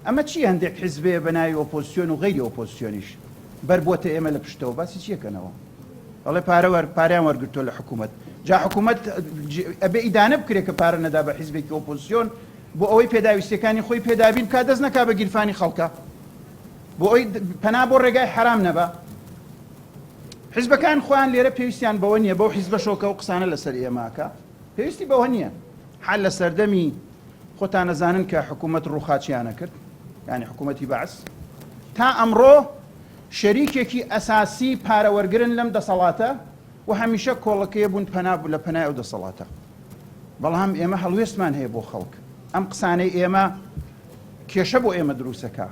ئەمە چی هەندێک حیزبێ بەناوی ئۆپۆزیسیۆن و غەیری ئۆپۆزیسیۆنیش بەربووەتە ئێمە لە پشتەوە باسی چیەکەنەوە ئەڵێ پاریان وەرگرتۆ لە حکوومەت جا حکوومەت ئەبێ ئیدانە بکرێت کە پارە نەدا بە حیزبێکی ئۆپۆزیسیۆن بۆ ئەوەی پێداویستەکانی خۆی پێدابین کا دەست نەکا بە گیرفانی خەڵکە بۆ ئەوی پەنا بۆ ڕێگای حرام نەبە حیزبەکان خۆیان لێرە پێویستیان بەوە نییە بەو حیزبە شۆکە و قسانە لەسەر ئێماکە پێویستی بەوە نییە حال لە سەردەمی خۆتان نەزانن کە حکوومەت ڕووخاچیانە کرد یعنی حکوومەتی بەعس تا ئەمڕۆ شەریکێکی ئەساسی پارەوەرگرن لەم دەسەڵاتە و هەمیشە کۆڵەکەیە بوون پەنابوو لە پەنای ئەو دەسەڵاتە بەڵام ئێمە هەڵوێستمان هەیە بۆ خەڵک ئەم قسانەی ئێمە کێشە بۆ ئێمە دروستەکە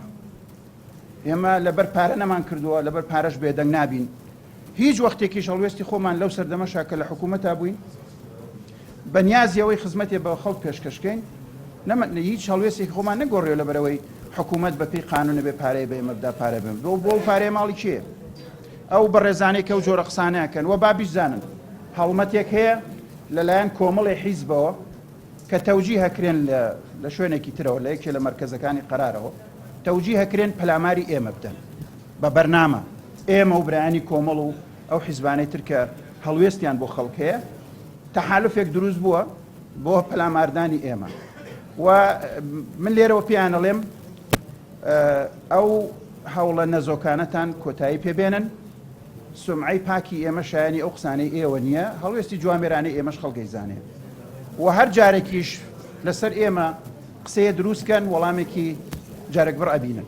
ئێمە لەبەر پارە نەمان کردووە لەبەر پارەش بێدەنگ نابین هیچ وەختێکیش هەڵوێستی خۆمان لەو سەردەمەشا کە لە حکوومەتا بووین بەنیازیەوەی خزمەتێ بە خەڵک پێشکەشکەین نەمە هیچ هەڵوێستێکی خۆمان نەگۆڕێ لەبەرەوەی حکوومەت بەپی قانونە بێ پارەی بە ئێمە بدا پارە بێن بۆ پارەی ماڵی کێ ئەو بەڕێزانێکە و جۆرە قسانەکەن وە با بیزانن هەڵمەتێک هەیە لەلایەن کۆمەڵی حیزبەوە کە تەوجی هەکرێن لە شوێنێکی ترەوە لە یەکێ لە مەرکەزەکانی قەرارەوە تەوجی هەکرێن پەلاماری ئێمە بدەن بە بەرنامە ئێمە و برایانی کۆمەڵ و ئەو حیزبانەی تر کە هەڵوێستیان بۆ خەڵک هەیە تەحالوفێک دروست بووە بۆ پەلاماردانی ئێمە و من لێرەوە پێیان ئەڵێم ئەو هەوڵە نەزۆکانەتان کۆتایی پێبێنن سمعەی پاکی ئێمە شایانی ئەو قسانەی ئێوە نییە هەڵوێستی جوامێرانەی ئێمەش خەڵکەی زانێ و هەر جارێکیش لەسەر ئێمە قسەیە دروستکەن وەڵامێکی جارێک بڕ ئەبینن